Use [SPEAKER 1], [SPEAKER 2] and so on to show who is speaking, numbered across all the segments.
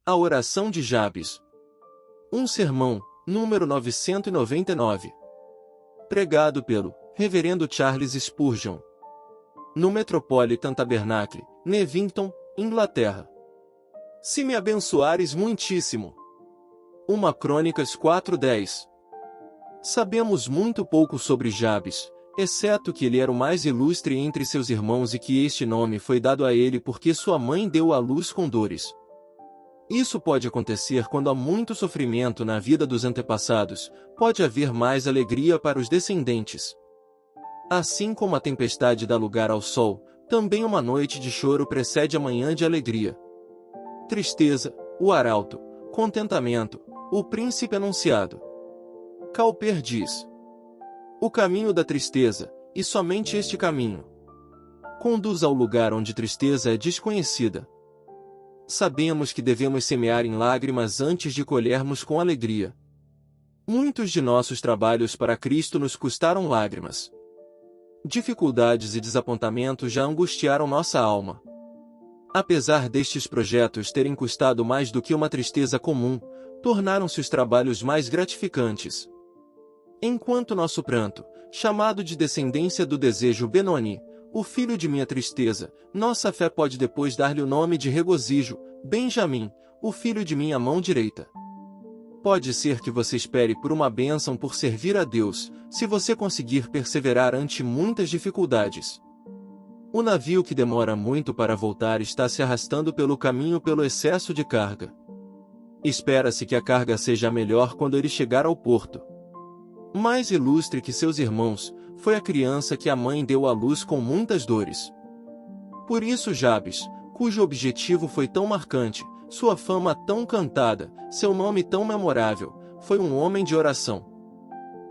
[SPEAKER 1] A oração de Jabes. Um sermão, número 999. Pregado pelo Reverendo Charles Spurgeon. No Metropolitan Tabernacle, Nevington, Inglaterra. Se me abençoares muitíssimo. 1 Crônicas 4:10. Sabemos muito pouco sobre Jabes, exceto que ele era o mais ilustre entre seus irmãos e que este nome foi dado a ele porque sua mãe deu à luz com dores. Isso pode acontecer quando há muito sofrimento na vida dos antepassados, pode haver mais alegria para os descendentes. Assim como a tempestade dá lugar ao sol, também uma noite de choro precede a manhã de alegria. Tristeza, o arauto, contentamento, o príncipe anunciado. Cowper diz: o caminho da tristeza, e somente este caminho, conduz ao lugar onde tristeza é desconhecida. Sabemos que devemos semear em lágrimas antes de colhermos com alegria. Muitos de nossos trabalhos para Cristo nos custaram lágrimas. Dificuldades e desapontamentos já angustiaram nossa alma. Apesar destes projetos terem custado mais do que uma tristeza comum, tornaram-se os trabalhos mais gratificantes. Enquanto nosso pranto, chamado de descendência do desejo Benoni, o filho de minha tristeza, nossa fé pode depois dar-lhe o nome de regozijo, Benjamim, o filho de minha mão direita. Pode ser que você espere por uma bênção por servir a Deus, se você conseguir perseverar ante muitas dificuldades. O navio que demora muito para voltar está se arrastando pelo caminho pelo excesso de carga. Espera-se que a carga seja melhor quando ele chegar ao porto. Mais ilustre que seus irmãos, foi a criança que a mãe deu à luz com muitas dores. Por isso Jabes, cujo objetivo foi tão marcante, sua fama tão cantada, seu nome tão memorável, foi um homem de oração.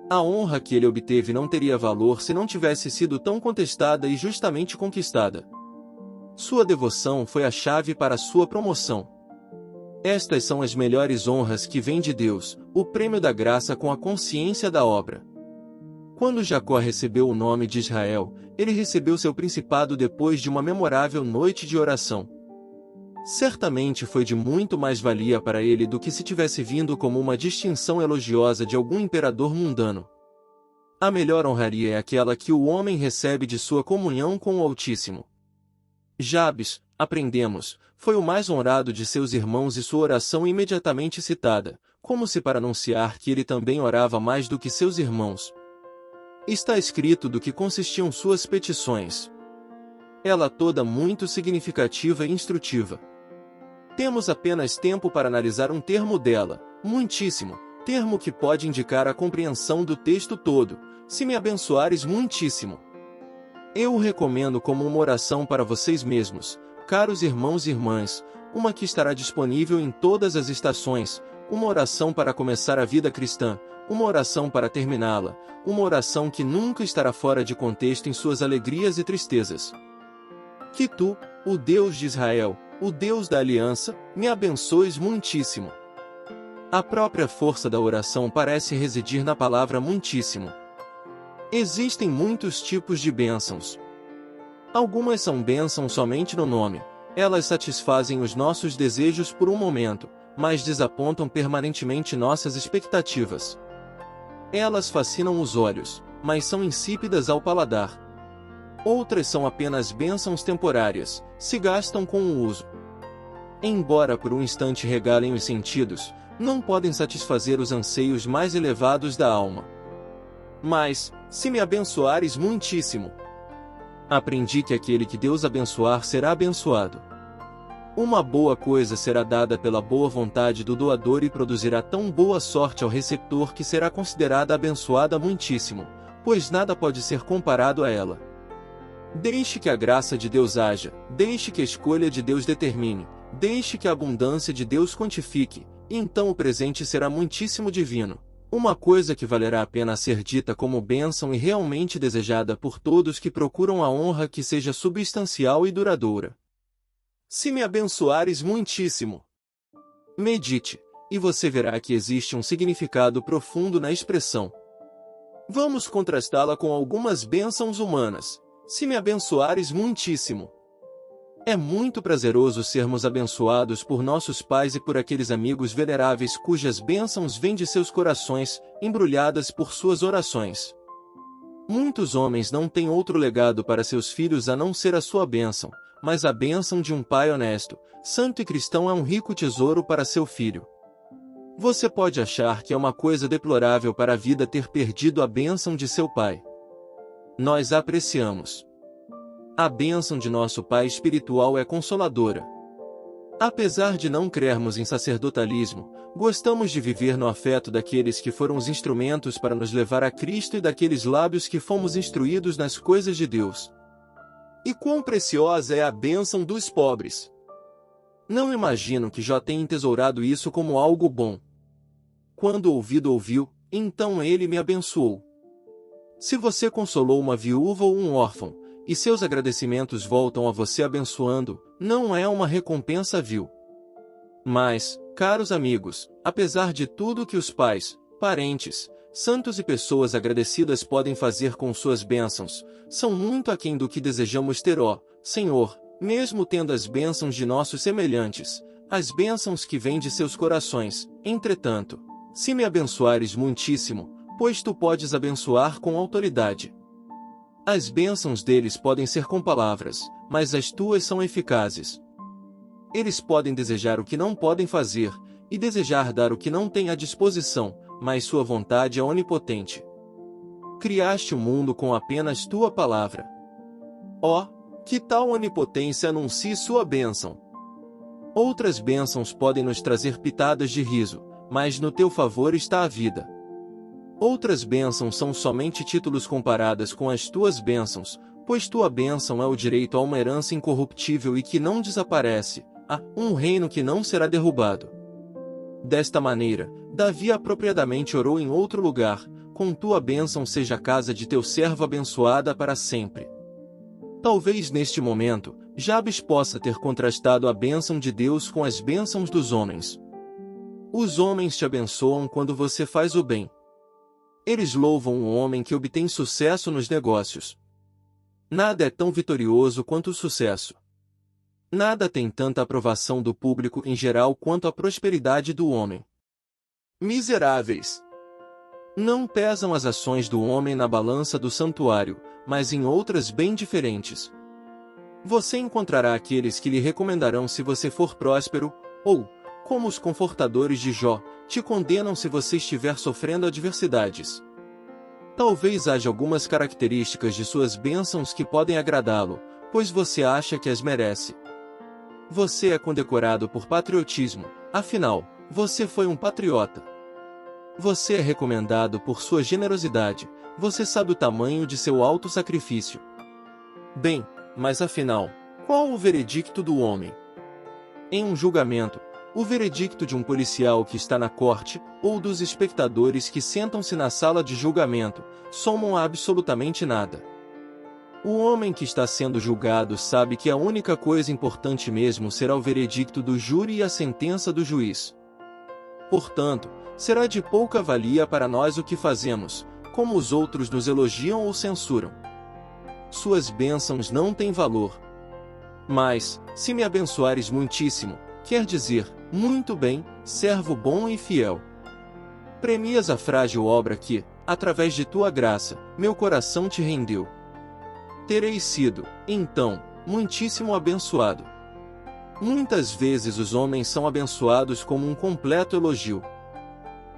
[SPEAKER 1] A honra que ele obteve não teria valor se não tivesse sido tão contestada e justamente conquistada. Sua devoção foi a chave para sua promoção. Estas são as melhores honras que vêm de Deus, o prêmio da graça com a consciência da obra. Quando Jacó recebeu o nome de Israel, ele recebeu seu principado depois de uma memorável noite de oração. Certamente foi de muito mais valia para ele do que se tivesse vindo como uma distinção elogiosa de algum imperador mundano. A melhor honraria é aquela que o homem recebe de sua comunhão com o Altíssimo. Jabes, aprendemos, foi o mais honrado de seus irmãos e sua oração imediatamente citada, como se para anunciar que ele também orava mais do que seus irmãos. Está escrito do que consistiam suas petições. Ela toda muito significativa e instrutiva. Temos apenas tempo para analisar um termo dela, muitíssimo, termo que pode indicar a compreensão do texto todo, se me abençoares muitíssimo. Eu o recomendo como uma oração para vocês mesmos, caros irmãos e irmãs, uma que estará disponível em todas as estações, uma oração para começar a vida cristã, uma oração para terminá-la, uma oração que nunca estará fora de contexto em suas alegrias e tristezas. Que tu, o Deus de Israel, o Deus da aliança, me abençoes muitíssimo. A própria força da oração parece residir na palavra muitíssimo. Existem muitos tipos de bênçãos. Algumas são bênçãos somente no nome, elas satisfazem os nossos desejos por um momento, mas desapontam permanentemente nossas expectativas. Elas fascinam os olhos, mas são insípidas ao paladar. Outras são apenas bênçãos temporárias, se gastam com o uso. Embora por um instante regalem os sentidos, não podem satisfazer os anseios mais elevados da alma. Mas, se me abençoares muitíssimo, aprendi que aquele que Deus abençoar será abençoado. Uma boa coisa será dada pela boa vontade do doador e produzirá tão boa sorte ao receptor que será considerada abençoada muitíssimo, pois nada pode ser comparado a ela. Deixe que a graça de Deus haja, deixe que a escolha de Deus determine, deixe que a abundância de Deus quantifique, e então o presente será muitíssimo divino. Uma coisa que valerá a pena ser dita como bênção e realmente desejada por todos que procuram a honra que seja substancial e duradoura. Se me abençoares muitíssimo, medite, e você verá que existe um significado profundo na expressão. Vamos contrastá-la com algumas bênçãos humanas. Se me abençoares muitíssimo. É muito prazeroso sermos abençoados por nossos pais e por aqueles amigos veneráveis cujas bênçãos vêm de seus corações, embrulhadas por suas orações. Muitos homens não têm outro legado para seus filhos a não ser a sua bênção, mas a bênção de um pai honesto, santo e cristão é um rico tesouro para seu filho. Você pode achar que é uma coisa deplorável para a vida ter perdido a bênção de seu pai. Nós a apreciamos. A bênção de nosso pai espiritual é consoladora. Apesar de não crermos em sacerdotalismo, gostamos de viver no afeto daqueles que foram os instrumentos para nos levar a Cristo e daqueles lábios que fomos instruídos nas coisas de Deus. E quão preciosa é a bênção dos pobres! Não imagino que Jó tenha entesourado isso como algo bom. Quando o ouvido ouviu, então ele me abençoou. Se você consolou uma viúva ou um órfão, e seus agradecimentos voltam a você abençoando, não é uma recompensa vil. Mas, caros amigos, apesar de tudo que os pais, parentes, santos e pessoas agradecidas podem fazer com suas bênçãos, são muito aquém do que desejamos ter, ó Senhor, mesmo tendo as bênçãos de nossos semelhantes, as bênçãos que vêm de seus corações. Entretanto, se me abençoares muitíssimo, pois tu podes abençoar com autoridade. As bênçãos deles podem ser com palavras, mas as tuas são eficazes. Eles podem desejar o que não podem fazer, e desejar dar o que não têm à disposição, mas sua vontade é onipotente. Criaste o mundo com apenas tua palavra. Ó, que tal onipotência anuncie sua bênção! Outras bênçãos podem nos trazer pitadas de riso, mas no teu favor está a vida. Outras bênçãos são somente títulos comparadas com as tuas bênçãos, pois tua bênção é o direito a uma herança incorruptível e que não desaparece, a um reino que não será derrubado. Desta maneira, Davi apropriadamente orou em outro lugar, com tua bênção seja a casa de teu servo abençoada para sempre. Talvez neste momento, Jabes possa ter contrastado a bênção de Deus com as bênçãos dos homens. Os homens te abençoam quando você faz o bem. Eles louvam o homem que obtém sucesso nos negócios. Nada é tão vitorioso quanto o sucesso. Nada tem tanta aprovação do público em geral quanto a prosperidade do homem. Miseráveis! Não pesam as ações do homem na balança do santuário, mas em outras bem diferentes. Você encontrará aqueles que lhe recomendarão se você for próspero, ou, como os confortadores de Jó, te condenam se você estiver sofrendo adversidades. Talvez haja algumas características de suas bênçãos que podem agradá-lo, pois você acha que as merece. Você é condecorado por patriotismo, afinal, você foi um patriota. Você é recomendado por sua generosidade, você sabe o tamanho de seu alto sacrifício. Bem, mas afinal, qual o veredicto do homem? Em um julgamento, o veredicto de um policial que está na corte, ou dos espectadores que sentam-se na sala de julgamento, somam absolutamente nada. O homem que está sendo julgado sabe que a única coisa importante mesmo será o veredicto do júri e a sentença do juiz. Portanto, será de pouca valia para nós o que fazemos, como os outros nos elogiam ou censuram. Suas bênçãos não têm valor. Mas, se me abençoares muitíssimo, quer dizer, muito bem, servo bom e fiel. Premias a frágil obra que, através de tua graça, meu coração te rendeu. Terei sido, então, muitíssimo abençoado. Muitas vezes os homens são abençoados como um completo elogio.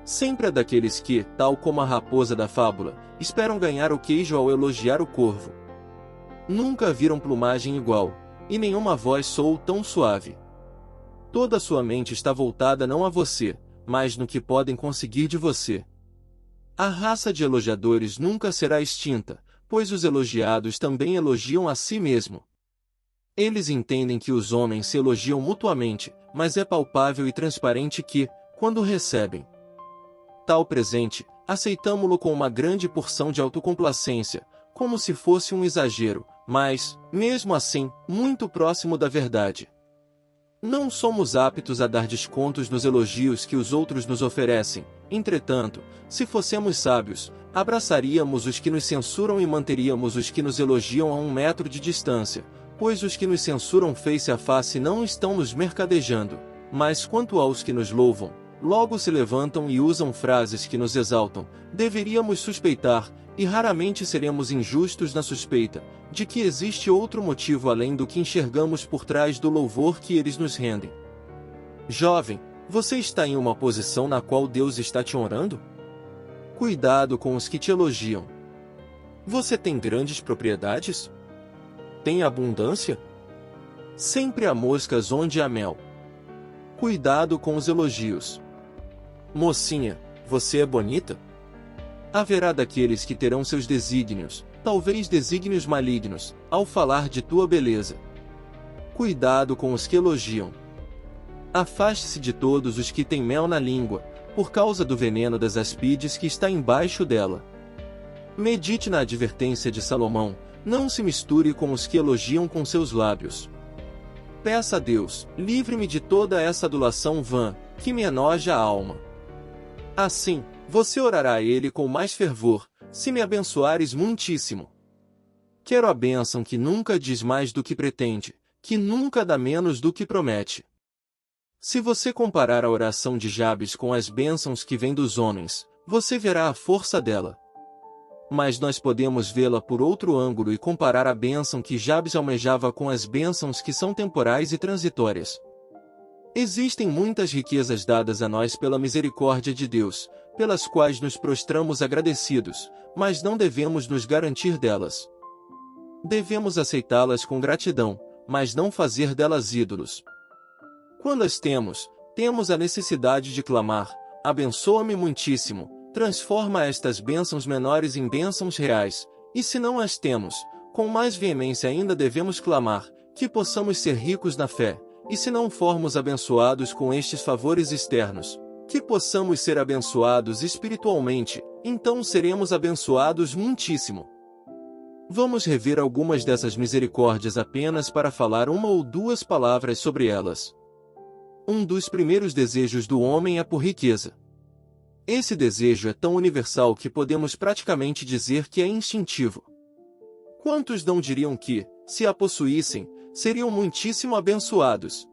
[SPEAKER 1] Sempre há daqueles que, tal como a raposa da fábula, esperam ganhar o queijo ao elogiar o corvo. Nunca viram plumagem igual, e nenhuma voz soou tão suave. Toda sua mente está voltada não a você, mas no que podem conseguir de você. A raça de elogiadores nunca será extinta, pois os elogiados também elogiam a si mesmo. Eles entendem que os homens se elogiam mutuamente, mas é palpável e transparente que, quando recebem tal presente, aceitamo-lo com uma grande porção de autocomplacência, como se fosse um exagero, mas, mesmo assim, muito próximo da verdade. Não somos aptos a dar descontos nos elogios que os outros nos oferecem. Entretanto, se fossemos sábios, abraçaríamos os que nos censuram e manteríamos os que nos elogiam a 1 metro de distância, Pois os que nos censuram face a face não estão nos mercadejando, mas quanto aos que nos louvam, logo se levantam e usam frases que nos exaltam. Deveríamos suspeitar, e raramente seremos injustos na suspeita, de que existe outro motivo além do que enxergamos por trás do louvor que eles nos rendem. Jovem, você está em uma posição na qual Deus está te honrando? Cuidado com os que te elogiam. Você tem grandes propriedades? Tem abundância? Sempre há moscas onde há mel. Cuidado com os elogios. Mocinha, você é bonita? Haverá daqueles que terão seus desígnios, talvez desígnios malignos, ao falar de tua beleza. Cuidado com os que elogiam. Afaste-se de todos os que têm mel na língua, por causa do veneno das aspides que está embaixo dela. Medite na advertência de Salomão, não se misture com os que elogiam com seus lábios. Peça a Deus, livre-me de toda essa adulação vã, que me enoja a alma. Assim, você orará a Ele com mais fervor, se me abençoares muitíssimo. Quero a bênção que nunca diz mais do que pretende, que nunca dá menos do que promete. Se você comparar a oração de Jabes com as bênçãos que vêm dos homens, você verá a força dela. Mas nós podemos vê-la por outro ângulo e comparar a bênção que Jabes almejava com as bênçãos que são temporais e transitórias. Existem muitas riquezas dadas a nós pela misericórdia de Deus, pelas quais nos prostramos agradecidos, mas não devemos nos garantir delas. Devemos aceitá-las com gratidão, mas não fazer delas ídolos. Quando as temos, temos a necessidade de clamar: abençoa-me muitíssimo, transforma estas bênçãos menores em bênçãos reais, e se não as temos, com mais veemência ainda devemos clamar, que possamos ser ricos na fé, e se não formos abençoados com estes favores externos, que possamos ser abençoados espiritualmente, então seremos abençoados muitíssimo. Vamos rever algumas dessas misericórdias apenas para falar uma ou duas palavras sobre elas. Um dos primeiros desejos do homem é por riqueza. Esse desejo é tão universal que podemos praticamente dizer que é instintivo. Quantos não diriam que, se a possuíssem, seriam muitíssimo abençoados?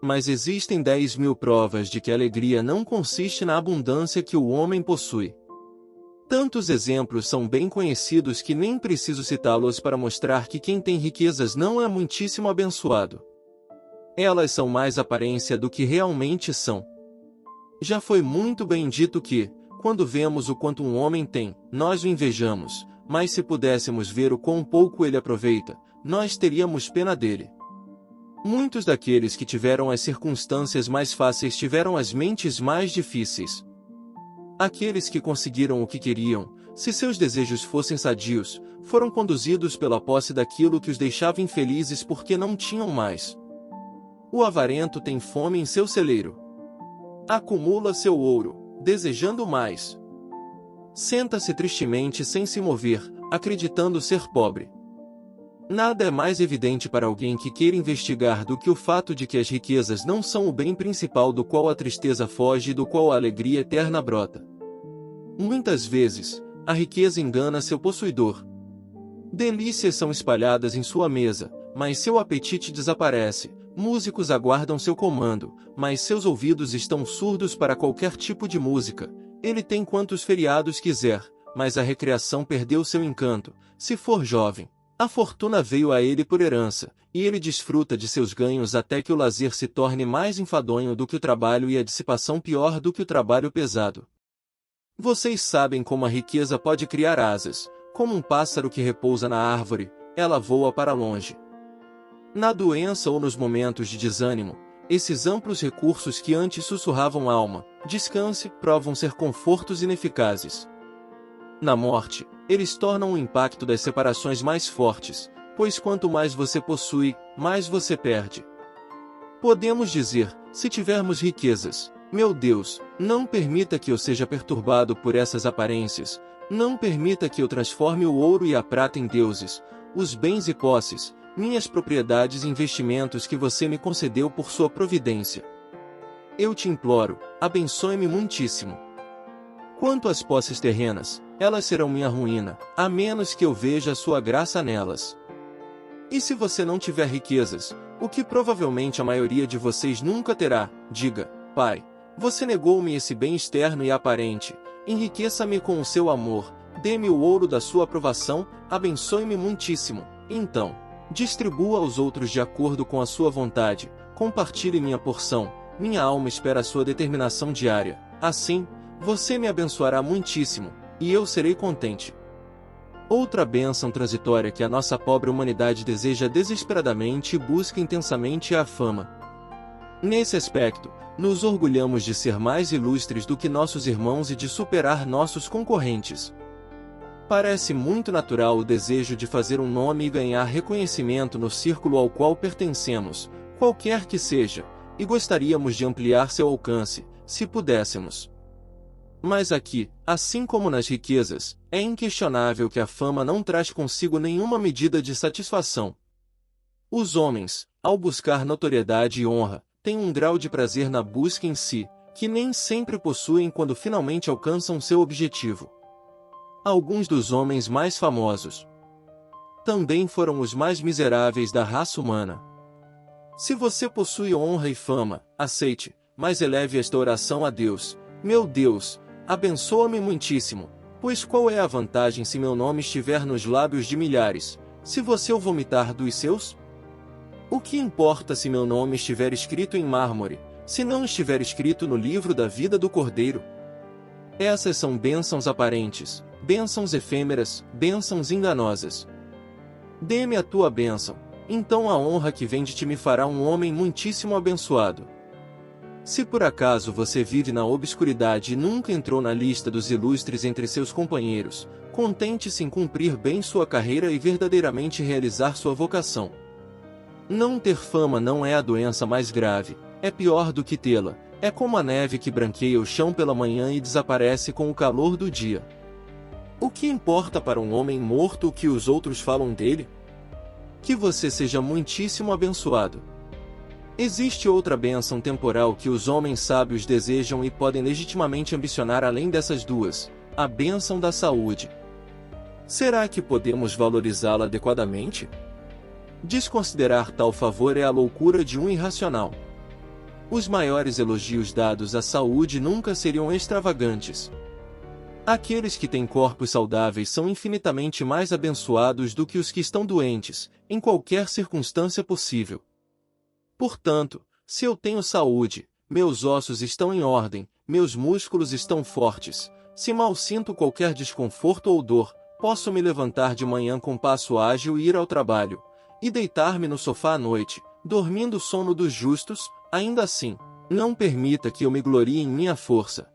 [SPEAKER 1] Mas existem 10.000 provas de que a alegria não consiste na abundância que o homem possui. Tantos exemplos são bem conhecidos que nem preciso citá-los para mostrar que quem tem riquezas não é muitíssimo abençoado. Elas são mais aparência do que realmente são. Já foi muito bem dito que, quando vemos o quanto um homem tem, nós o invejamos, mas se pudéssemos ver o quão pouco ele aproveita, nós teríamos pena dele. Muitos daqueles que tiveram as circunstâncias mais fáceis tiveram as mentes mais difíceis. Aqueles que conseguiram o que queriam, se seus desejos fossem sadios, foram conduzidos pela posse daquilo que os deixava infelizes porque não tinham mais. O avarento tem fome em seu celeiro. Acumula seu ouro, desejando mais. Senta-se tristemente sem se mover, acreditando ser pobre. Nada é mais evidente para alguém que queira investigar do que o fato de que as riquezas não são o bem principal do qual a tristeza foge e do qual a alegria eterna brota. Muitas vezes, a riqueza engana seu possuidor. Delícias são espalhadas em sua mesa, mas seu apetite desaparece. Músicos aguardam seu comando, mas seus ouvidos estão surdos para qualquer tipo de música. Ele tem quantos feriados quiser, mas a recreação perdeu seu encanto. Se for jovem, a fortuna veio a ele por herança, e ele desfruta de seus ganhos até que o lazer se torne mais enfadonho do que o trabalho e a dissipação pior do que o trabalho pesado. Vocês sabem como a riqueza pode criar asas, como um pássaro que repousa na árvore, ela voa para longe. Na doença ou nos momentos de desânimo, esses amplos recursos que antes sussurravam a alma, descanse, provam ser confortos ineficazes. Na morte, eles tornam o impacto das separações mais fortes, pois quanto mais você possui, mais você perde. Podemos dizer, se tivermos riquezas, meu Deus, não permita que eu seja perturbado por essas aparências, não permita que eu transforme o ouro e a prata em deuses, os bens e posses, minhas propriedades e investimentos que você me concedeu por sua providência. Eu te imploro, abençoe-me muitíssimo. Quanto às posses terrenas, elas serão minha ruína, a menos que eu veja a sua graça nelas. E se você não tiver riquezas, o que provavelmente a maioria de vocês nunca terá, diga: Pai, você negou-me esse bem externo e aparente, enriqueça-me com o seu amor, dê-me o ouro da sua aprovação, abençoe-me muitíssimo. Então, distribua aos outros de acordo com a sua vontade, compartilhe minha porção, minha alma espera a sua determinação diária. Assim, você me abençoará muitíssimo, e eu serei contente. Outra bênção transitória que a nossa pobre humanidade deseja desesperadamente e busca intensamente é a fama. Nesse aspecto, nos orgulhamos de ser mais ilustres do que nossos irmãos e de superar nossos concorrentes. Parece muito natural o desejo de fazer um nome e ganhar reconhecimento no círculo ao qual pertencemos, qualquer que seja, e gostaríamos de ampliar seu alcance, se pudéssemos. Mas aqui, assim como nas riquezas, é inquestionável que a fama não traz consigo nenhuma medida de satisfação. Os homens, ao buscar notoriedade e honra, têm um grau de prazer na busca em si, que nem sempre possuem quando finalmente alcançam seu objetivo. Alguns dos homens mais famosos também foram os mais miseráveis da raça humana. Se você possui honra e fama, aceite, mas eleve esta oração a Deus: meu Deus, abençoa-me muitíssimo, pois qual é a vantagem se meu nome estiver nos lábios de milhares, se você o vomitar dos seus? O que importa se meu nome estiver escrito em mármore, se não estiver escrito no livro da vida do Cordeiro? Essas são bênçãos aparentes, bênçãos efêmeras, bênçãos enganosas. Dê-me a tua bênção, então a honra que vem de ti me fará um homem muitíssimo abençoado. Se por acaso você vive na obscuridade e nunca entrou na lista dos ilustres entre seus companheiros, contente-se em cumprir bem sua carreira e verdadeiramente realizar sua vocação. Não ter fama não é a doença mais grave, é pior do que tê-la, é como a neve que branqueia o chão pela manhã e desaparece com o calor do dia. O que importa para um homem morto o que os outros falam dele? Que você seja muitíssimo abençoado. Existe outra bênção temporal que os homens sábios desejam e podem legitimamente ambicionar além dessas duas: a bênção da saúde. Será que podemos valorizá-la adequadamente? Desconsiderar tal favor é a loucura de um irracional. Os maiores elogios dados à saúde nunca seriam extravagantes. Aqueles que têm corpos saudáveis são infinitamente mais abençoados do que os que estão doentes, em qualquer circunstância possível. Portanto, se eu tenho saúde, meus ossos estão em ordem, meus músculos estão fortes, se mal sinto qualquer desconforto ou dor, posso me levantar de manhã com passo ágil e ir ao trabalho, e deitar-me no sofá à noite, dormindo o sono dos justos. Ainda assim, não permita que eu me glorie em minha força.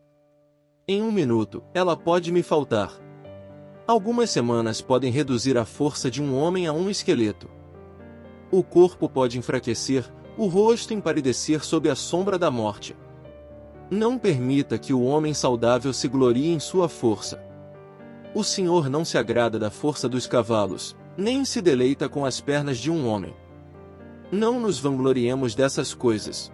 [SPEAKER 1] Em um minuto, ela pode me faltar. Algumas semanas podem reduzir a força de um homem a um esqueleto. O corpo pode enfraquecer, o rosto empalidecer sob a sombra da morte. Não permita que o homem saudável se glorie em sua força. O Senhor não se agrada da força dos cavalos, nem se deleita com as pernas de um homem. Não nos vangloriemos dessas coisas.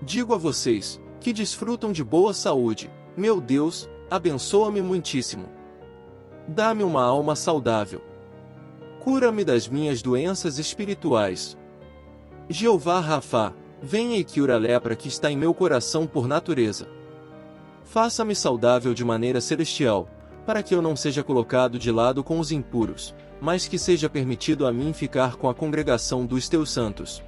[SPEAKER 1] Digo a vocês, que desfrutam de boa saúde: meu Deus, abençoa-me muitíssimo. Dá-me uma alma saudável. Cura-me das minhas doenças espirituais. Jeová Rafá, venha e cura a lepra que está em meu coração por natureza. Faça-me saudável de maneira celestial, para que eu não seja colocado de lado com os impuros, mas que seja permitido a mim ficar com a congregação dos teus santos.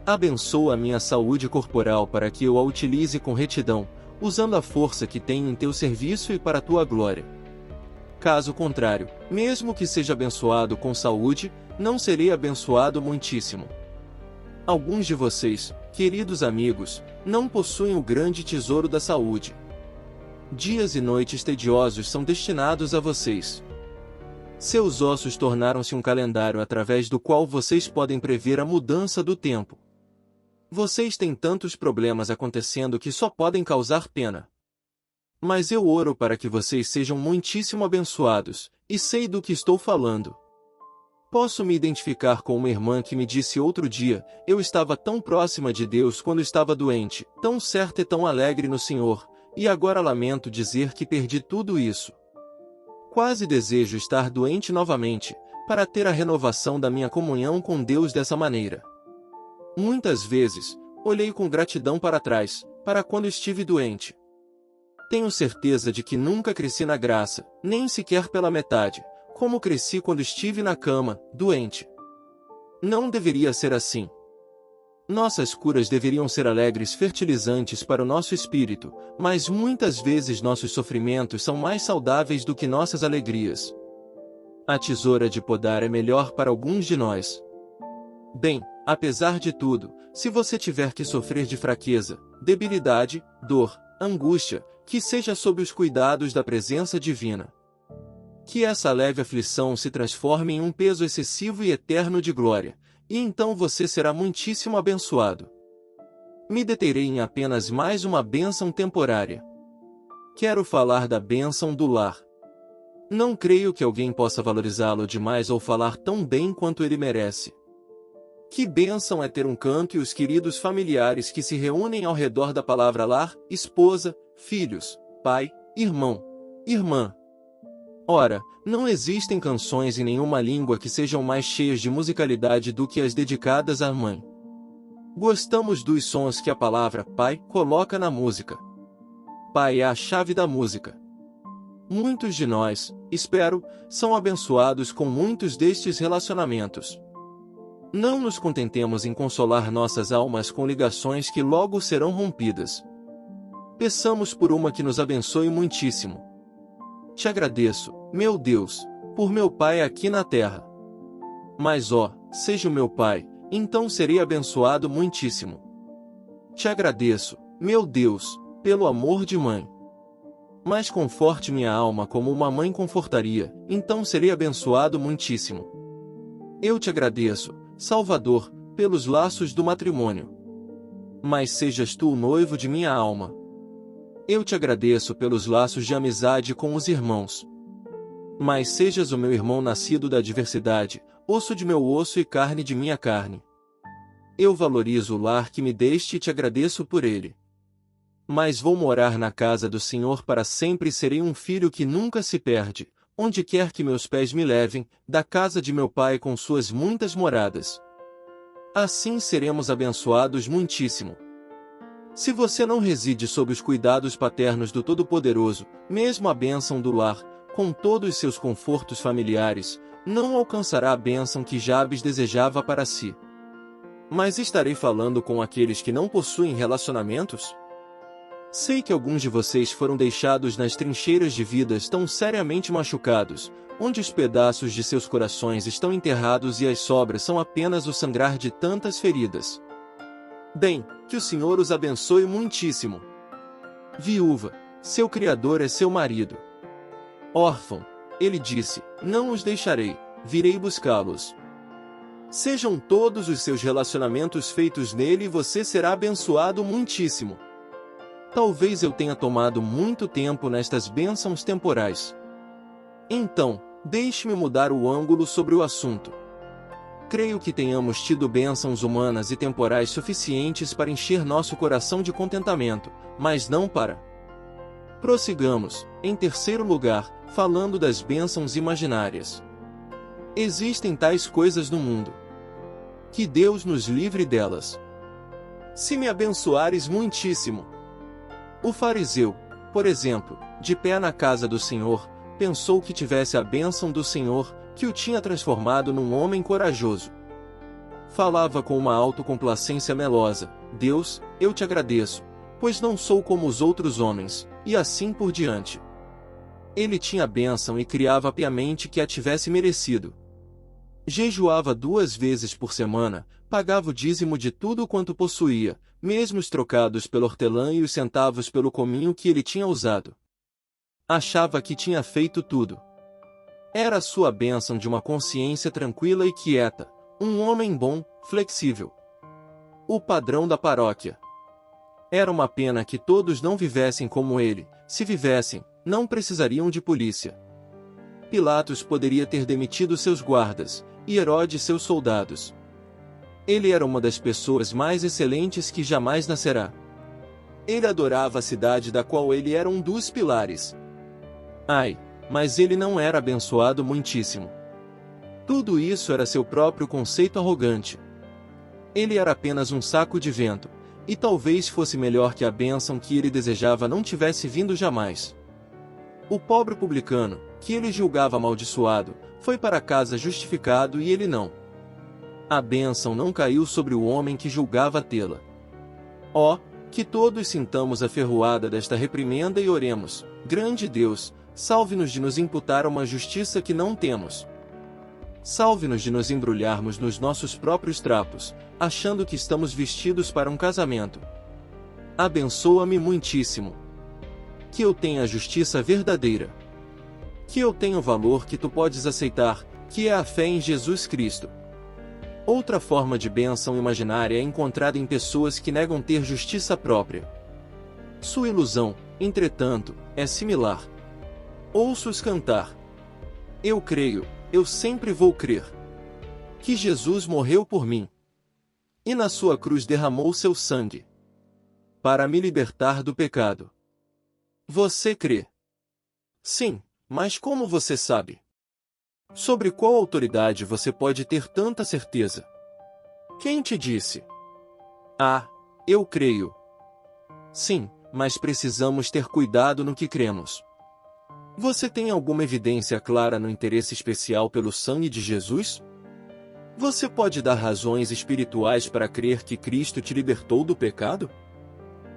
[SPEAKER 1] Abençoa a minha saúde corporal para que eu a utilize com retidão, usando a força que tenho em teu serviço e para a tua glória. Caso contrário, mesmo que seja abençoado com saúde, não serei abençoado muitíssimo. Alguns de vocês, queridos amigos, não possuem o grande tesouro da saúde. Dias e noites tediosos são destinados a vocês. Seus ossos tornaram-se um calendário através do qual vocês podem prever a mudança do tempo. Vocês têm tantos problemas acontecendo que só podem causar pena. Mas eu oro para que vocês sejam muitíssimo abençoados, e sei do que estou falando. Posso me identificar com uma irmã que me disse outro dia: eu estava tão próxima de Deus quando estava doente, tão certa e tão alegre no Senhor, e agora lamento dizer que perdi tudo isso. Quase desejo estar doente novamente, para ter a renovação da minha comunhão com Deus dessa maneira. Muitas vezes, olhei com gratidão para trás, para quando estive doente. Tenho certeza de que nunca cresci na graça, nem sequer pela metade, como cresci quando estive na cama, doente. Não deveria ser assim. Nossas curas deveriam ser alegres fertilizantes para o nosso espírito, mas muitas vezes nossos sofrimentos são mais saudáveis do que nossas alegrias. A tesoura de podar é melhor para alguns de nós. Bem, apesar de tudo, se você tiver que sofrer de fraqueza, debilidade, dor, angústia, que seja sob os cuidados da presença divina. Que essa leve aflição se transforme em um peso excessivo e eterno de glória, e então você será muitíssimo abençoado. Me deterei em apenas mais uma bênção temporária. Quero falar da bênção do lar. Não creio que alguém possa valorizá-lo demais ou falar tão bem quanto ele merece. Que bênção é ter um canto e os queridos familiares que se reúnem ao redor da palavra lar, esposa, filhos, pai, irmão, irmã. Ora, não existem canções em nenhuma língua que sejam mais cheias de musicalidade do que as dedicadas à mãe. Gostamos dos sons que a palavra pai coloca na música. Pai é a chave da música. Muitos de nós, espero, são abençoados com muitos destes relacionamentos. Não nos contentemos em consolar nossas almas com ligações que logo serão rompidas. Peçamos por uma que nos abençoe muitíssimo. Te agradeço, meu Deus, por meu Pai aqui na terra. Mas ó, seja o meu Pai, então serei abençoado muitíssimo. Te agradeço, meu Deus, pelo amor de mãe. Mas conforte minha alma como uma mãe confortaria, então serei abençoado muitíssimo. Eu te agradeço, Salvador, pelos laços do matrimônio. Mas sejas tu o noivo de minha alma. Eu te agradeço pelos laços de amizade com os irmãos. Mas sejas o meu irmão nascido da diversidade, osso de meu osso e carne de minha carne. Eu valorizo o lar que me deste e te agradeço por ele. Mas vou morar na casa do Senhor para sempre e serei um filho que nunca se perde, onde quer que meus pés me levem, da casa de meu Pai com suas muitas moradas. Assim seremos abençoados muitíssimo. Se você não reside sob os cuidados paternos do Todo-Poderoso, mesmo a bênção do lar, com todos os seus confortos familiares, não alcançará a bênção que Jabes desejava para si. Mas estarei falando com aqueles que não possuem relacionamentos? Sei que alguns de vocês foram deixados nas trincheiras de vidas tão seriamente machucados, onde os pedaços de seus corações estão enterrados e as sobras são apenas o sangrar de tantas feridas. Bem, que o Senhor os abençoe muitíssimo. Viúva, seu Criador é seu marido. Órfão, ele disse, não os deixarei, virei buscá-los. Sejam todos os seus relacionamentos feitos nele e você será abençoado muitíssimo. Talvez eu tenha tomado muito tempo nestas bênçãos temporais. Então, deixe-me mudar o ângulo sobre o assunto. Creio que tenhamos tido bênçãos humanas e temporais suficientes para encher nosso coração de contentamento, mas não para. Prossigamos, em terceiro lugar, falando das bênçãos imaginárias. Existem tais coisas no mundo. Que Deus nos livre delas. Se me abençoares muitíssimo. O fariseu, por exemplo, de pé na casa do Senhor, pensou que tivesse a bênção do Senhor, que o tinha transformado num homem corajoso. Falava com uma autocomplacência melosa, Deus, eu te agradeço, pois não sou como os outros homens, e assim por diante. Ele tinha a bênção e criava piamente que a tivesse merecido. Jejuava 2 vezes por semana, pagava o dízimo de tudo quanto possuía, mesmo os trocados pelo hortelã e os centavos pelo cominho que ele tinha usado. Achava que tinha feito tudo. Era a sua bênção de uma consciência tranquila e quieta, um homem bom, flexível. O padrão da paróquia. Era uma pena que todos não vivessem como ele, se vivessem, não precisariam de polícia. Pilatos poderia ter demitido seus guardas, e Herodes seus soldados. Ele era uma das pessoas mais excelentes que jamais nascerá. Ele adorava a cidade da qual ele era um dos pilares. Ai, mas ele não era abençoado muitíssimo. Tudo isso era seu próprio conceito arrogante. Ele era apenas um saco de vento, e talvez fosse melhor que a bênção que ele desejava não tivesse vindo jamais. O pobre publicano, que ele julgava amaldiçoado, foi para casa justificado e ele não. A bênção não caiu sobre o homem que julgava tê-la. Ó, que todos sintamos a ferroada desta reprimenda e oremos: grande Deus, salve-nos de nos imputar uma justiça que não temos. Salve-nos de nos embrulharmos nos nossos próprios trapos, achando que estamos vestidos para um casamento. Abençoa-me muitíssimo. Que eu tenha a justiça verdadeira. Que eu tenha o valor que tu podes aceitar, que é a fé em Jesus Cristo. Outra forma de bênção imaginária é encontrada em pessoas que negam ter justiça própria. Sua ilusão, entretanto, é similar. Ouço-os cantar: eu creio, eu sempre vou crer, que Jesus morreu por mim, e na sua cruz derramou seu sangue, para me libertar do pecado. Você crê? Sim, mas como você sabe? Sobre qual autoridade você pode ter tanta certeza? Quem te disse? Ah, eu creio. Sim, mas precisamos ter cuidado no que cremos. Você tem alguma evidência clara no interesse especial pelo sangue de Jesus? Você pode dar razões espirituais para crer que Cristo te libertou do pecado?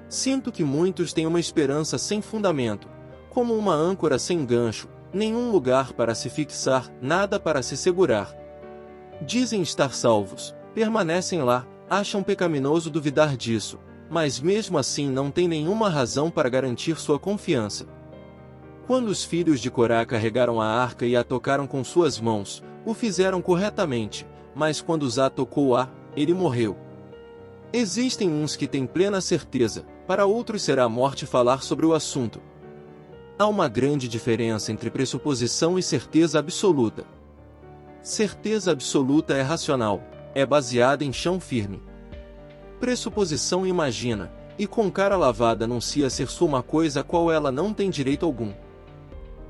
[SPEAKER 1] Sinto que muitos têm uma esperança sem fundamento, como uma âncora sem gancho, nenhum lugar para se fixar, nada para se segurar. Dizem estar salvos, permanecem lá, acham pecaminoso duvidar disso, mas mesmo assim não têm nenhuma razão para garantir sua confiança. Quando os filhos de Corá carregaram a arca e a tocaram com suas mãos, o fizeram corretamente, mas quando Uzá tocou-a, ele morreu. Existem uns que têm plena certeza, para outros será a morte falar sobre o assunto. Há uma grande diferença entre pressuposição e certeza absoluta. Certeza absoluta é racional, é baseada em chão firme. Pressuposição imagina, e com cara lavada anuncia ser sua uma coisa a qual ela não tem direito algum.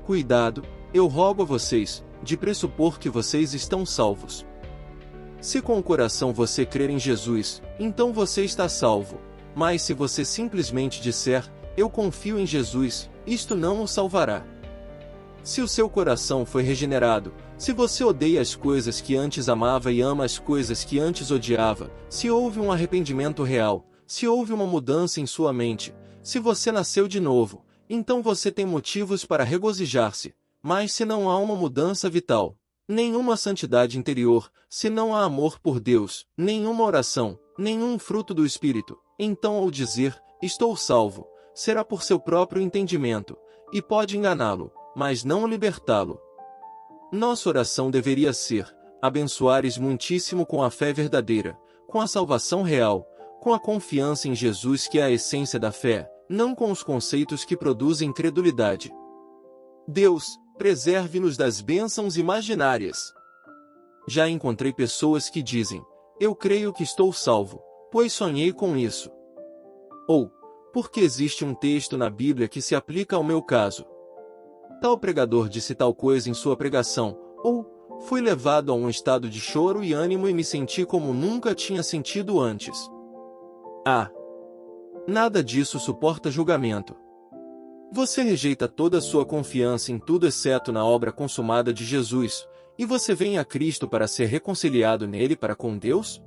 [SPEAKER 1] Cuidado, eu rogo a vocês, de pressupor que vocês estão salvos. Se com o coração você crer em Jesus, então você está salvo, mas se você simplesmente disser, eu confio em Jesus, isto não o salvará. Se o seu coração foi regenerado, se você odeia as coisas que antes amava e ama as coisas que antes odiava, se houve um arrependimento real, se houve uma mudança em sua mente, se você nasceu de novo, então você tem motivos para regozijar-se, mas se não há uma mudança vital, nenhuma santidade interior, se não há amor por Deus, nenhuma oração, nenhum fruto do Espírito, então ao dizer, estou salvo, será por seu próprio entendimento, e pode enganá-lo, mas não libertá-lo. Nossa oração deveria ser: abençoares muitíssimo com a fé verdadeira, com a salvação real, com a confiança em Jesus que é a essência da fé, não com os conceitos que produzem credulidade. Deus, preserve-nos das bênçãos imaginárias. Já encontrei pessoas que dizem: eu creio que estou salvo, pois sonhei com isso. Ou, porque existe um texto na Bíblia que se aplica ao meu caso. Tal pregador disse tal coisa em sua pregação, ou, fui levado a um estado de choro e ânimo e me senti como nunca tinha sentido antes. Ah! Nada disso suporta julgamento. Você rejeita toda a sua confiança em tudo exceto na obra consumada de Jesus, e você vem a Cristo para ser reconciliado nele para com Deus?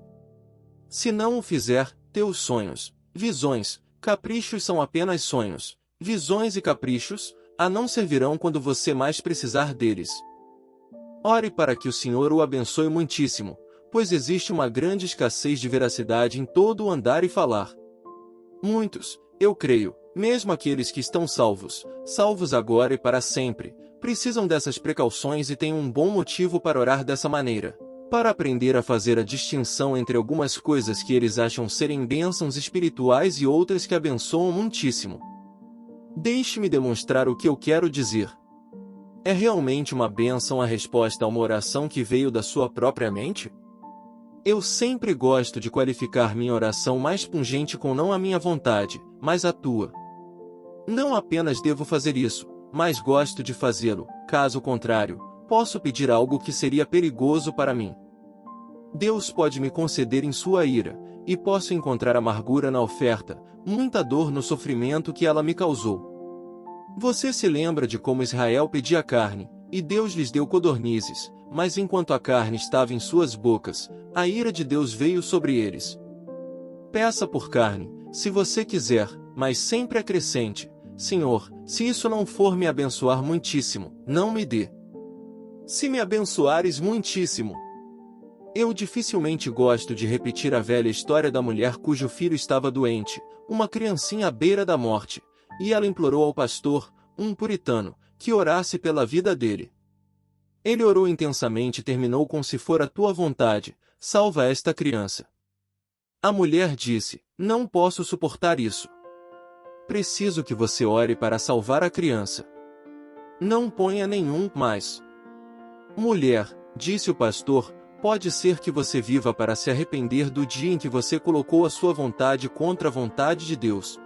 [SPEAKER 1] Se não o fizer, teus sonhos, visões, caprichos são apenas sonhos, visões e caprichos, não servirão quando você mais precisar deles. Ore para que o Senhor o abençoe muitíssimo, pois existe uma grande escassez de veracidade em todo o andar e falar. Muitos, eu creio, mesmo aqueles que estão salvos, salvos agora e para sempre, precisam dessas precauções e têm um bom motivo para orar dessa maneira, para aprender a fazer a distinção entre algumas coisas que eles acham serem bênçãos espirituais e outras que abençoam muitíssimo. Deixe-me demonstrar o que eu quero dizer. É realmente uma bênção a resposta a uma oração que veio da sua própria mente? Eu sempre gosto de qualificar minha oração mais pungente com não a minha vontade, mas a tua. Não apenas devo fazer isso, mas gosto de fazê-lo, caso contrário, Posso pedir algo que seria perigoso para mim. Deus pode me conceder em sua ira, e posso encontrar amargura na oferta, muita dor no sofrimento que ela me causou. Você se lembra de como Israel pedia carne, e Deus lhes deu codornizes, mas enquanto a carne estava em suas bocas, a ira de Deus veio sobre eles. Peça por carne, se você quiser, mas sempre acrescente: Senhor, se isso não for me abençoar muitíssimo, não me dê. Se me abençoares muitíssimo. Eu dificilmente gosto de repetir a velha história da mulher cujo filho estava doente, uma criancinha à beira da morte, e ela implorou ao pastor, um puritano, que orasse pela vida dele. Ele orou intensamente e terminou com: se for a tua vontade, salva esta criança. A mulher disse: não posso suportar isso. Preciso que você ore para salvar a criança. Não ponha nenhum mais. Mulher, disse o pastor, pode ser que você viva para se arrepender do dia em que você colocou a sua vontade contra a vontade de Deus.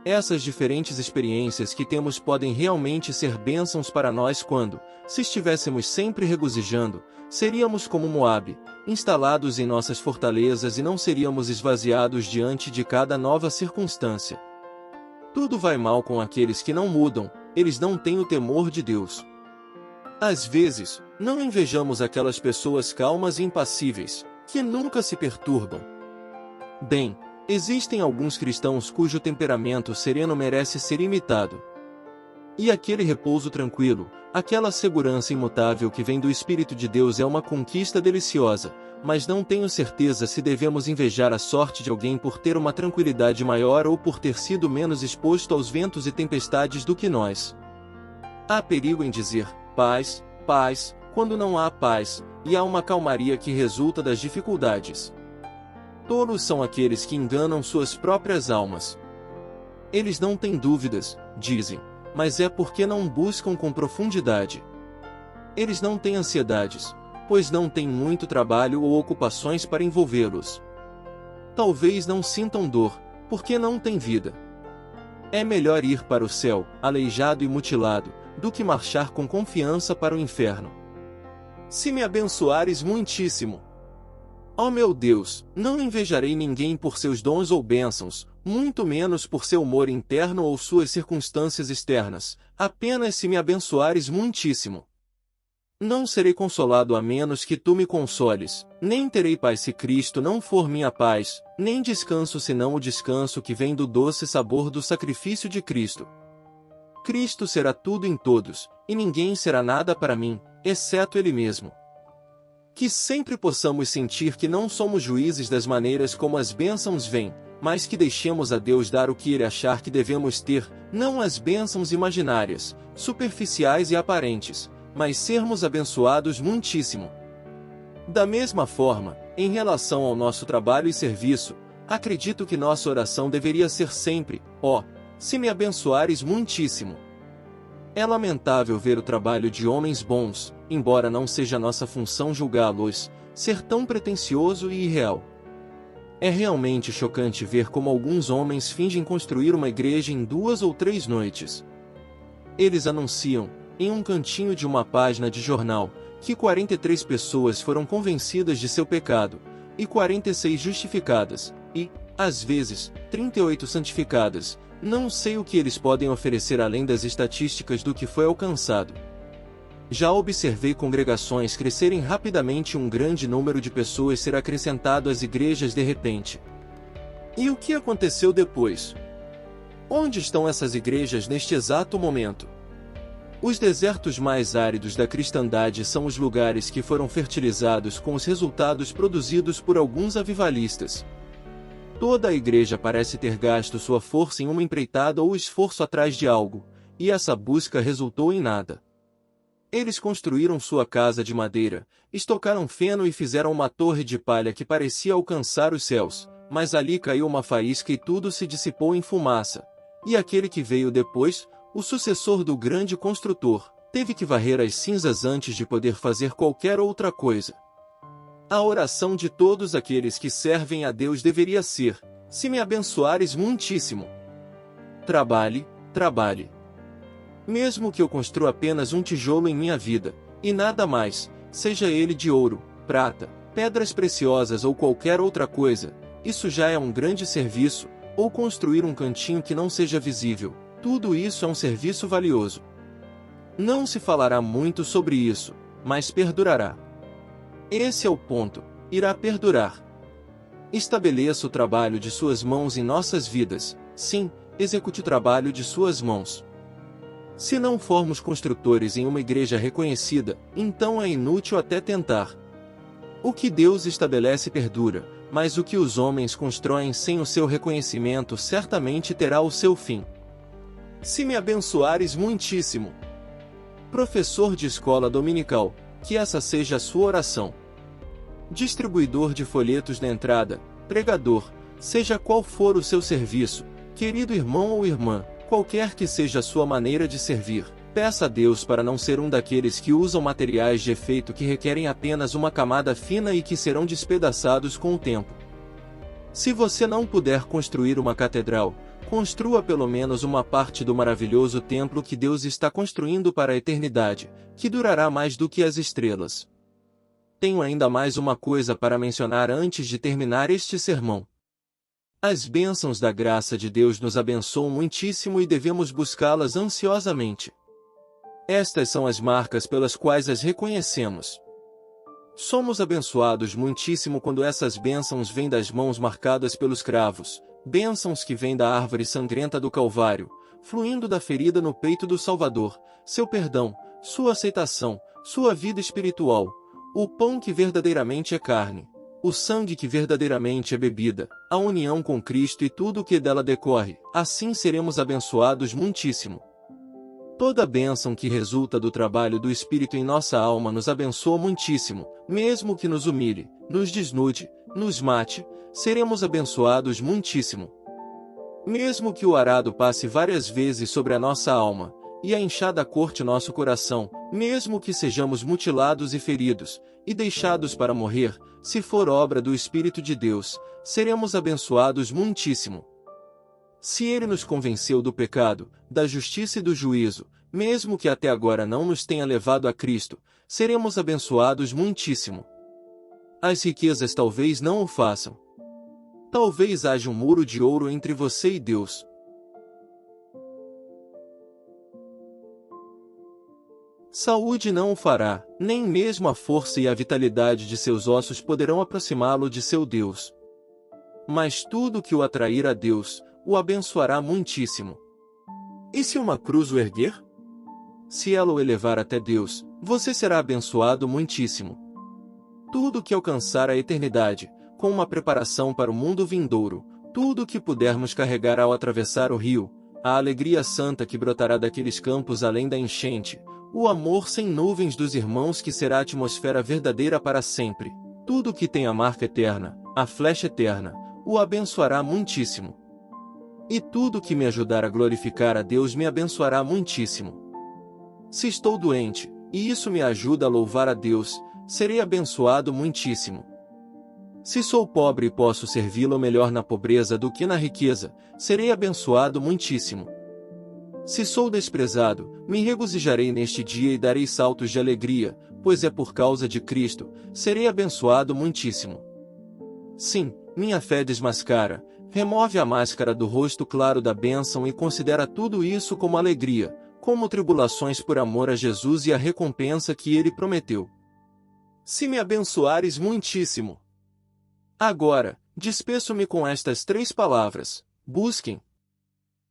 [SPEAKER 1] Essas diferentes experiências que temos podem realmente ser bênçãos para nós quando, se estivéssemos sempre regozijando, seríamos como Moabe, instalados em nossas fortalezas e não seríamos esvaziados diante de cada nova circunstância. Tudo vai mal com aqueles que não mudam, eles não têm o temor de Deus. Às vezes, não invejamos aquelas pessoas calmas e impassíveis, que nunca se perturbam. Bem, existem alguns cristãos cujo temperamento sereno merece ser imitado. E aquele repouso tranquilo, aquela segurança imutável que vem do Espírito de Deus é uma conquista deliciosa, mas não tenho certeza se devemos invejar a sorte de alguém por ter uma tranquilidade maior ou por ter sido menos exposto aos ventos e tempestades do que nós. Há perigo em dizer: paz, paz, quando não há paz, e há uma calmaria que resulta das dificuldades. Tolos são aqueles que enganam suas próprias almas. Eles não têm dúvidas, dizem, mas é porque não buscam com profundidade. Eles não têm ansiedades, pois não têm muito trabalho ou ocupações para envolvê-los. Talvez não sintam dor, porque não têm vida. É melhor ir para o céu, aleijado e mutilado, do que marchar com confiança para o inferno. Se me abençoares muitíssimo. Ó meu Deus, não invejarei ninguém por seus dons ou bênçãos, muito menos por seu humor interno ou suas circunstâncias externas, apenas se me abençoares muitíssimo. Não serei consolado a menos que tu me consoles, nem terei paz se Cristo não for minha paz, nem descanso senão o descanso que vem do doce sabor do sacrifício de Cristo. Cristo será tudo em todos, e ninguém será nada para mim, exceto Ele mesmo. Que sempre possamos sentir que não somos juízes das maneiras como as bênçãos vêm, mas que deixemos a Deus dar o que Ele achar que devemos ter, não as bênçãos imaginárias, superficiais e aparentes, mas sermos abençoados muitíssimo. Da mesma forma, em relação ao nosso trabalho e serviço, acredito que nossa oração deveria ser sempre: ó, se me abençoares muitíssimo. É lamentável ver o trabalho de homens bons, embora não seja nossa função julgá-los, ser tão pretensioso e irreal. É realmente chocante ver como alguns homens fingem construir uma igreja em 2 ou 3 noites. Eles anunciam, em um cantinho de uma página de jornal, que 43 pessoas foram convencidas de seu pecado, e 46 justificadas, e, às vezes, 38 santificadas. Não sei o que eles podem oferecer além das estatísticas do que foi alcançado. Já observei congregações crescerem rapidamente e um grande número de pessoas ser acrescentado às igrejas de repente. E o que aconteceu depois? Onde estão essas igrejas neste exato momento? Os desertos mais áridos da cristandade são os lugares que foram fertilizados com os resultados produzidos por alguns avivalistas. Toda a igreja parece ter gasto sua força em uma empreitada ou esforço atrás de algo, e essa busca resultou em nada. Eles construíram sua casa de madeira, estocaram feno e fizeram uma torre de palha que parecia alcançar os céus, mas ali caiu uma faísca e tudo se dissipou em fumaça. E aquele que veio depois, o sucessor do grande construtor, teve que varrer as cinzas antes de poder fazer qualquer outra coisa. A oração de todos aqueles que servem a Deus deveria ser: se me abençoares muitíssimo. Trabalhe, trabalhe. Mesmo que eu construa apenas um tijolo em minha vida, E nada mais, seja ele de ouro, prata, pedras preciosas ou qualquer outra coisa, isso já é um grande serviço, ou construir um cantinho que não seja visível, tudo isso é um serviço valioso. Não se falará muito sobre isso, mas perdurará. Esse é o ponto, irá perdurar. Estabeleça o trabalho de suas mãos em nossas vidas, sim, execute o trabalho de suas mãos. Se não formos construtores em uma igreja reconhecida, então é inútil até tentar. O que Deus estabelece perdura, mas o que os homens constroem sem o seu reconhecimento certamente terá o seu fim. Se me abençoares muitíssimo. Professor de escola dominical, que essa seja a sua oração. Distribuidor de folhetos na entrada, pregador, seja qual for o seu serviço, querido irmão ou irmã, qualquer que seja a sua maneira de servir, peça a Deus para não ser um daqueles que usam materiais de efeito que requerem apenas uma camada fina e que serão despedaçados com o tempo. Se você não puder construir uma catedral, construa pelo menos uma parte do maravilhoso templo que Deus está construindo para a eternidade, que durará mais do que as estrelas. Tenho ainda mais uma coisa para mencionar antes de terminar este sermão. As bênçãos da graça de Deus nos abençoam muitíssimo e devemos buscá-las ansiosamente. Estas são as marcas pelas quais as reconhecemos. Somos abençoados muitíssimo quando essas bênçãos vêm das mãos marcadas pelos cravos, bênçãos que vêm da árvore sangrenta do Calvário, fluindo da ferida no peito do Salvador, seu perdão, sua aceitação, sua vida espiritual, o pão que verdadeiramente é carne, o sangue que verdadeiramente é bebida, a união com Cristo e tudo o que dela decorre, assim seremos abençoados muitíssimo. Toda bênção que resulta do trabalho do Espírito em nossa alma nos abençoa muitíssimo, mesmo que nos humilhe, nos desnude, nos mate, seremos abençoados muitíssimo. Mesmo que o arado passe várias vezes sobre a nossa alma, e a enxada corte nosso coração, mesmo que sejamos mutilados e feridos, e deixados para morrer, se for obra do Espírito de Deus, seremos abençoados muitíssimo. Se Ele nos convenceu do pecado, da justiça e do juízo, mesmo que até agora não nos tenha levado a Cristo, seremos abençoados muitíssimo. As riquezas talvez não o façam. Talvez haja um muro de ouro entre você e Deus. Saúde não o fará, nem mesmo a força e a vitalidade de seus ossos poderão aproximá-lo de seu Deus. Mas tudo que o atrair a Deus, o abençoará muitíssimo. E se uma cruz o erguer? Se ela o elevar até Deus, você será abençoado muitíssimo. Tudo que alcançar a eternidade, com uma preparação para o mundo vindouro, tudo que pudermos carregar ao atravessar o rio, a alegria santa que brotará daqueles campos além da enchente, o amor sem nuvens dos irmãos que será a atmosfera verdadeira para sempre, tudo que tem a marca eterna, a flecha eterna, o abençoará muitíssimo. E tudo que me ajudar a glorificar a Deus me abençoará muitíssimo. Se estou doente, e isso me ajuda a louvar a Deus, serei abençoado muitíssimo. Se sou pobre e posso servi-lo melhor na pobreza do que na riqueza, serei abençoado muitíssimo. Se sou desprezado, me regozijarei neste dia e darei saltos de alegria, pois é por causa de Cristo, serei abençoado muitíssimo. Sim, minha fé desmascara, remove a máscara do rosto claro da bênção e considera tudo isso como alegria, como tribulações por amor a Jesus e a recompensa que Ele prometeu. Se me abençoares muitíssimo. Agora, despeço-me com estas 3 palavras: busquem.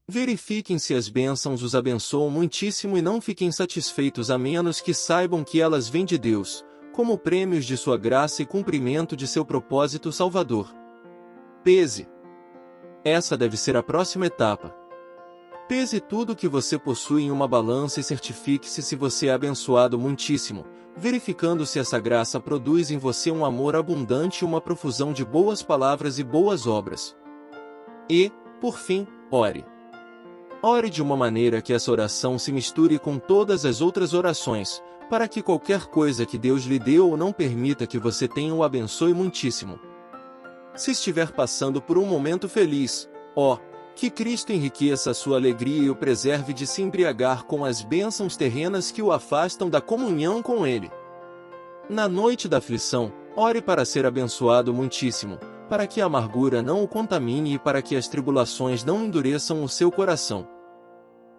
[SPEAKER 1] Verifiquem se as bênçãos os abençoam muitíssimo e não fiquem satisfeitos a menos que saibam que elas vêm de Deus, como prêmios de sua graça e cumprimento de seu propósito salvador. Pese. Essa deve ser a próxima etapa. Pese tudo que você possui em uma balança e certifique-se se você é abençoado muitíssimo, verificando se essa graça produz em você um amor abundante e uma profusão de boas palavras e boas obras. E, por fim, ore. Ore de uma maneira que essa oração se misture com todas as outras orações, para que qualquer coisa que Deus lhe deu ou não permita que você tenha o abençoe muitíssimo. Se estiver passando por um momento feliz, Que Cristo enriqueça a sua alegria e o preserve de se embriagar com as bênçãos terrenas que o afastam da comunhão com Ele. Na noite da aflição, ore para ser abençoado muitíssimo, para que a amargura não o contamine e para que as tribulações não endureçam o seu coração.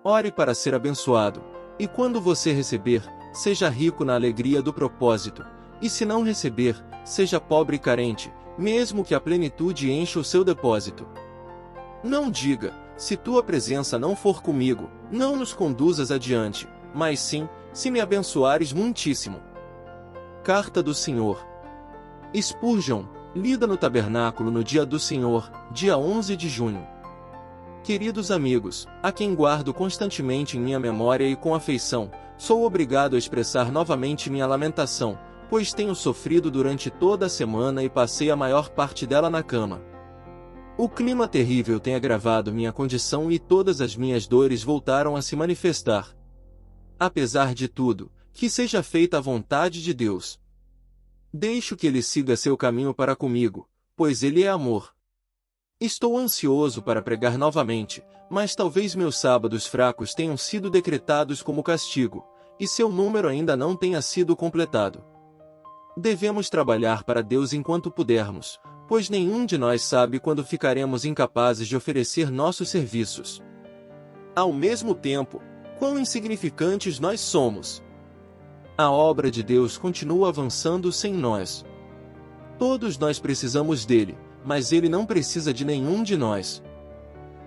[SPEAKER 1] Ore para ser abençoado, e quando você receber, seja rico na alegria do propósito, e se não receber, seja pobre e carente, mesmo que a plenitude encha o seu depósito. Não diga, se tua presença não for comigo, não nos conduzas adiante, mas sim, se me abençoares muitíssimo. Carta do Senhor. Spurgeon, lida no tabernáculo no dia do Senhor, dia 11 de junho. Queridos amigos, a quem guardo constantemente em minha memória e com afeição, sou obrigado a expressar novamente minha lamentação, pois tenho sofrido durante toda a semana e passei a maior parte dela na cama. O clima terrível tem agravado minha condição e todas as minhas dores voltaram a se manifestar. Apesar de tudo, que seja feita a vontade de Deus. Deixo que Ele siga seu caminho para comigo, pois Ele é amor. Estou ansioso para pregar novamente, mas talvez meus sábados fracos tenham sido decretados como castigo, e seu número ainda não tenha sido completado. Devemos trabalhar para Deus enquanto pudermos, pois nenhum de nós sabe quando ficaremos incapazes de oferecer nossos serviços. Ao mesmo tempo, quão insignificantes nós somos! A obra de Deus continua avançando sem nós. Todos nós precisamos dele, mas ele não precisa de nenhum de nós.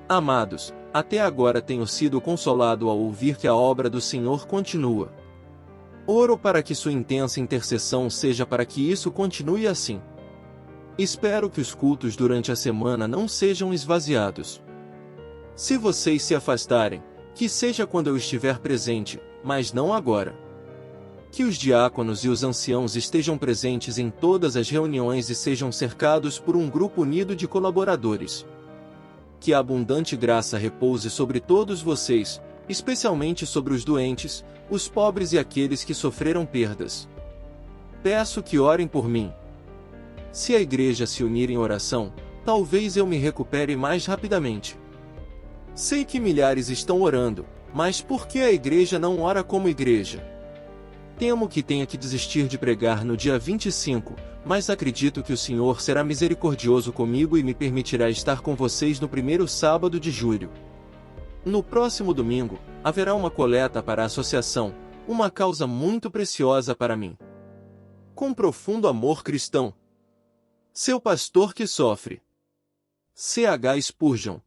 [SPEAKER 1] Amados, até agora tenho sido consolado ao ouvir que a obra do Senhor continua. Oro para que sua intensa intercessão seja para que isso continue assim. Espero que os cultos durante a semana não sejam esvaziados. Se vocês se afastarem, que seja quando eu estiver presente, mas não agora. Que os diáconos e os anciãos estejam presentes em todas as reuniões e sejam cercados por um grupo unido de colaboradores. Que a abundante graça repouse sobre todos vocês, especialmente sobre os doentes, os pobres e aqueles que sofreram perdas. Peço que orem por mim. Se a igreja se unir em oração, talvez eu me recupere mais rapidamente. Sei que milhares estão orando, mas por que a igreja não ora como igreja? Temo que tenha que desistir de pregar no dia 25, mas acredito que o Senhor será misericordioso comigo e me permitirá estar com vocês no primeiro sábado de julho. No próximo domingo, haverá uma coleta para a associação, uma causa muito preciosa para mim. Com profundo amor cristão. Seu pastor que sofre. C. H. Spurgeon.